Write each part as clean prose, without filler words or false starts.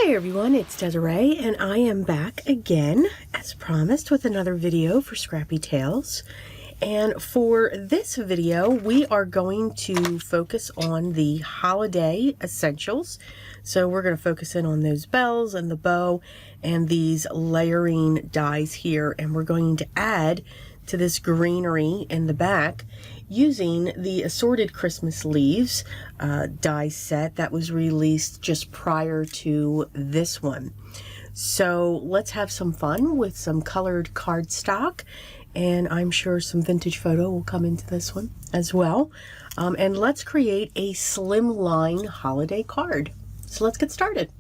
Hi everyone, it's Desiree and I am back again as promised with another video for Scrappy Tails. And for this video we are going to focus on the holiday essentials. So we're going to focus in on those bells and the bow and these layering dies here, and we're going to add to this greenery in the back using the assorted Christmas leaves die set that was released just prior to this one. So let's have some fun with some colored cardstock, and I'm sure some vintage photo will come into this one as well. And let's create a slimline holiday card. So let's get started.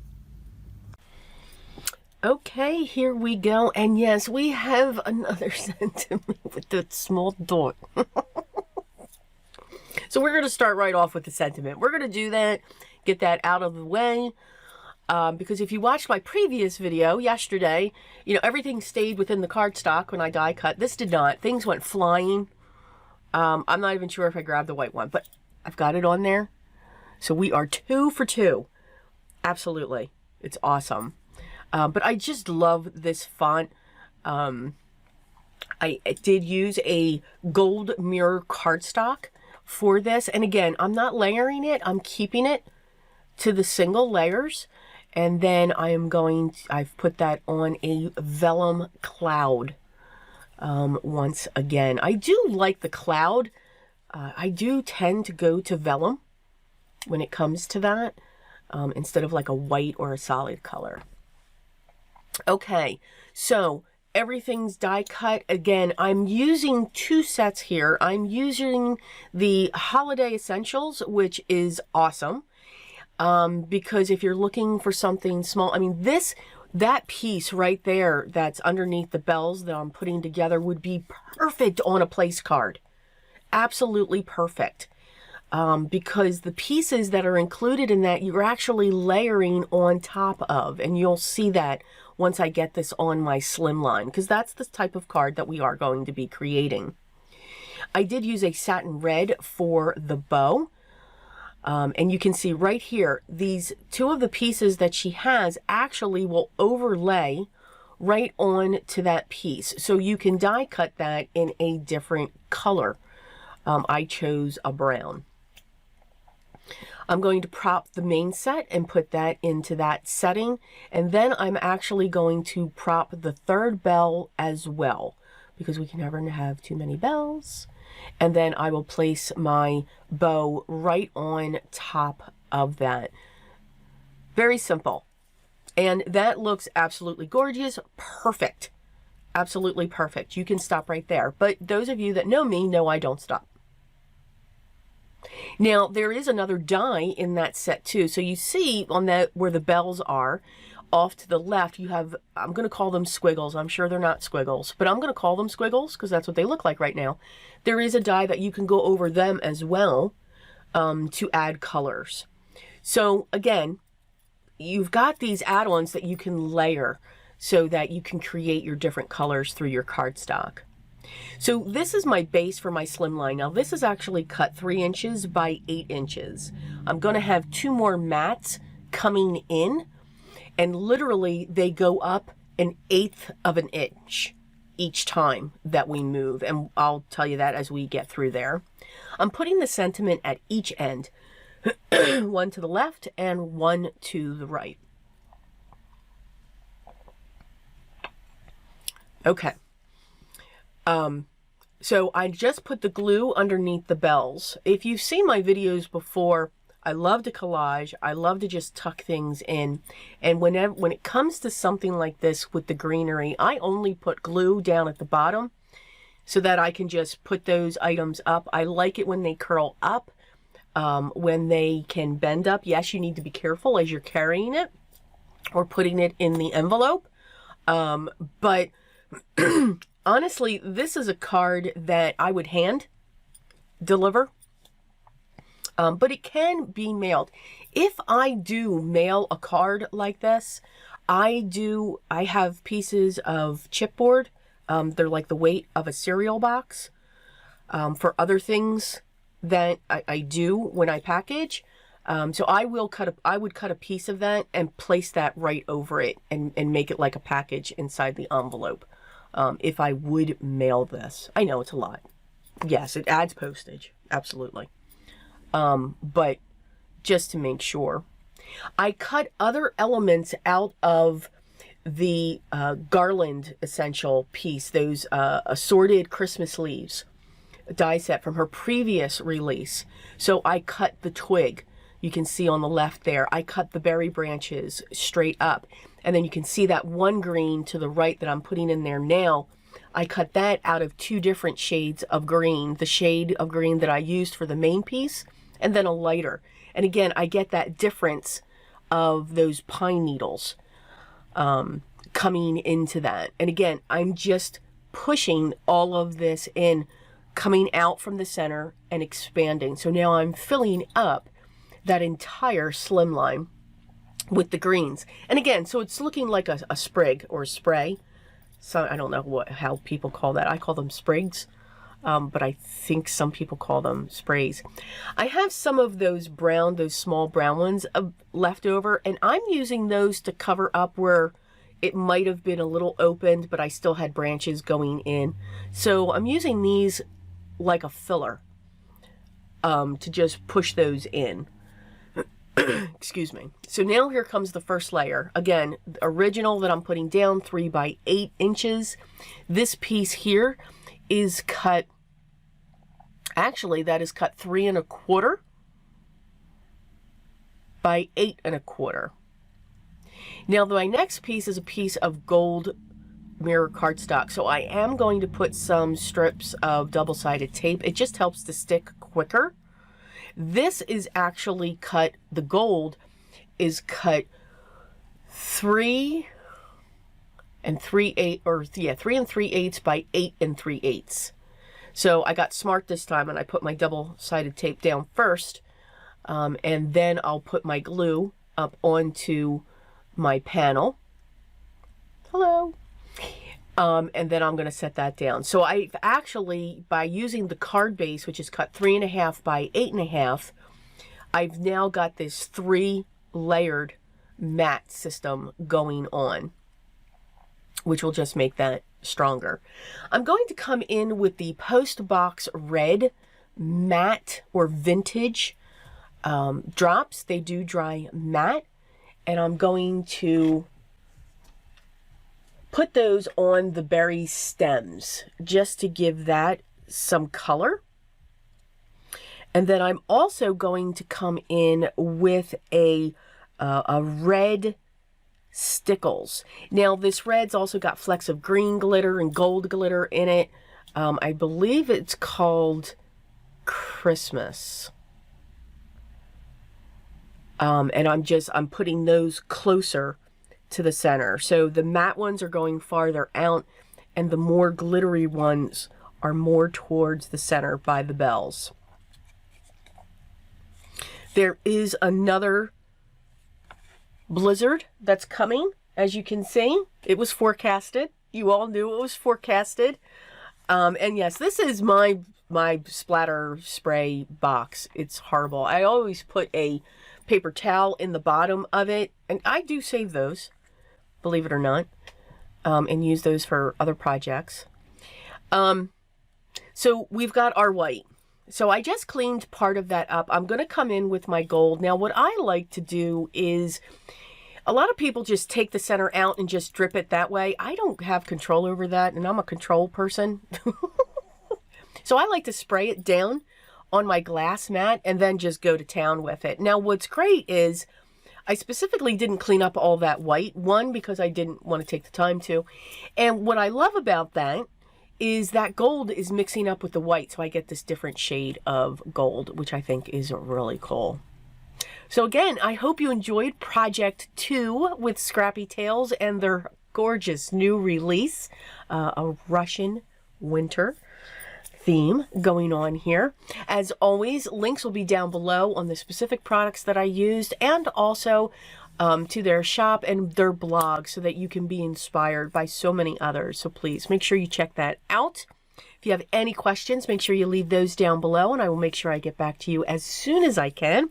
Okay, here we go. And yes, we have another sentiment with the small dot. So we're going to start right off with the sentiment. We're going to do that, get that out of the way. Because if you watched my previous video yesterday, you know, everything stayed within the cardstock when I die cut. This did not. Things went flying. I'm not even sure if I grabbed the white one, but I've got it on there. So we are 2 for 2. Absolutely. It's awesome. But I just love this font. I did use a gold mirror cardstock for this. And again, I'm not layering it. I'm keeping it to the single layers. And then I am going to, I've put that on a vellum cloud. Once again, I do like the cloud. I do tend to go to vellum when it comes to that, instead of like a white or a solid color. Okay, so everything's die cut. Again, I'm using 2 sets here. I'm using the Holiday Essentials, which is awesome. Because if you're looking for something small, I mean, that piece right there that's underneath the bells that I'm putting together would be perfect on a place card. Absolutely perfect. Because the pieces that are included in that, you're actually layering on top of, and you'll see that once I get this on my Slimline, because that's the type of card that we are going to be creating. I did use a satin red for the bow. And you can see right here, these 2 of the pieces that she has actually will overlay right on to that piece. So you can die cut that in a different color. I chose a brown. I'm going to prop the main set and put that into that setting. And then I'm actually going to prop the 3rd bell as well, because we can never have too many bells. And then I will place my bow right on top of that. Very simple. And that looks absolutely gorgeous. Perfect. Absolutely perfect. You can stop right there. But those of you that know me know I don't stop. Now, there is another die in that set too. So you see on that where the bells are, off to the left, you have, I'm going to call them squiggles. I'm sure they're not squiggles, but I'm going to call them squiggles because that's what they look like right now. There is a die that you can go over them as well, to add colors. So again, you've got these add-ons that you can layer so that you can create your different colors through your cardstock. So this is my base for my Slimline. Now this is actually cut 3 inches by 8 inches. I'm going to have 2 more mats coming in, and literally they go up 1/8 of an inch each time that we move. And I'll tell you that as we get through there. I'm putting the sentiment at each end, 1 to the left and 1 to the right. Okay. So I just put the glue underneath the bells. If you've seen my videos before, I love to collage. I love to just tuck things in. And when it comes to something like this with the greenery, I only put glue down at the bottom so that I can just put those items up. I like it when they curl up, when they can bend up. Yes, you need to be careful as you're carrying it or putting it in the envelope. But honestly, this is a card that I would hand deliver. But it can be mailed. If I do mail a card like this, I have pieces of chipboard. They're like the weight of a cereal box. For other things that I do when I package, So I would cut a piece of that and place that right over it and make it like a package inside the envelope. If I would mail this. I know it's a lot. Yes, it adds postage. Absolutely. But just to make sure. I cut other elements out of the garland essential piece, those assorted Christmas leaves die set from her previous release. So I cut the twig. You can see on the left there, I cut the berry branches straight up. And then you can see that one green to the right that I'm putting in there now. I cut that out of 2 different shades of green. The shade of green that I used for the main piece, and then a lighter. And again, I get that difference of those pine needles coming into that. And again, I'm just pushing all of this in, coming out from the center and expanding. So now I'm filling up that entire slimline with the greens. And again, so it's looking like a sprig or a spray. So I don't know how people call that. I call them sprigs, but I think some people call them sprays. I have some of those brown, those small brown ones left over, and I'm using those to cover up where it might have been a little opened, but I still had branches going in. So I'm using these like a filler to just push those in. Excuse me. So now here comes the first layer. Again, the original that I'm putting down, 3 by 8 inches. This piece here is cut, actually that is cut 3 1/4 by 8 1/4. Now my next piece is a piece of gold mirror cardstock. So I am going to put some strips of double-sided tape. It just helps to stick quicker. This is actually cut, the gold is cut 3 3/8 by 8 3/8. So I got smart this time and I put my double-sided tape down first, and then I'll put my glue up onto my panel. Hello. And then I'm going to set that down. So I've actually, by using the card base, which is cut 3 1/2 by 8 1/2, I've now got this 3 layered mat system going on, which will just make that stronger. I'm going to come in with the Post Box Red matte or vintage drops. They do dry matte, and I'm going to put those on the berry stems just to give that some color. And then I'm also going to come in with a red stickles. Now this red's also got flecks of green glitter and gold glitter in it. I believe it's called Christmas. And I'm putting those closer to the center. So the matte ones are going farther out and the more glittery ones are more towards the center by the bells. There is another blizzard that's coming, as you can see. It was forecasted. You all knew it was forecasted. And yes, this is my splatter spray box. It's horrible. I always put a paper towel in the bottom of it, and I do save those, believe it or not, and use those for other projects. So we've got our white. So I just cleaned part of that up. I'm going to come in with my gold. Now what I like to do is, a lot of people just take the center out and just drip it that way. I don't have control over that, and I'm a control person. So I like to spray it down on my glass mat and then just go to town with it. Now what's great is, I specifically didn't clean up all that white. One, because I didn't want to take the time to. And what I love about that is that gold is mixing up with the white. So I get this different shade of gold, which I think is really cool. So again, I hope you enjoyed Project 2 with Scrappy Tails and their gorgeous new release, a Russian winter theme going on here. As always, links will be down below on the specific products that I used, and also to their shop and their blog, so that you can be inspired by so many others. So please make sure you check that out. If you have any questions, make sure you leave those down below, and I will make sure I get back to you as soon as I can.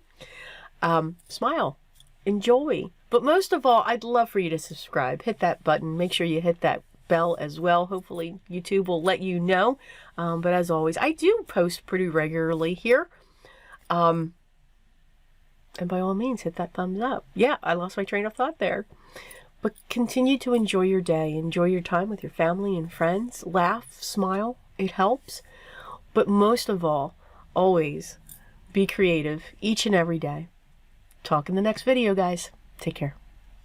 Smile, enjoy. But most of all, I'd love for you to subscribe. Hit that button. Make sure you hit that bell as well. Hopefully YouTube will let you know. But as always, I do post pretty regularly here. And by all means, hit that thumbs up. Yeah, I lost my train of thought there. But continue to enjoy your day. Enjoy your time with your family and friends. Laugh, smile. It helps. But most of all, always be creative each and every day. Talk in the next video, guys. Take care.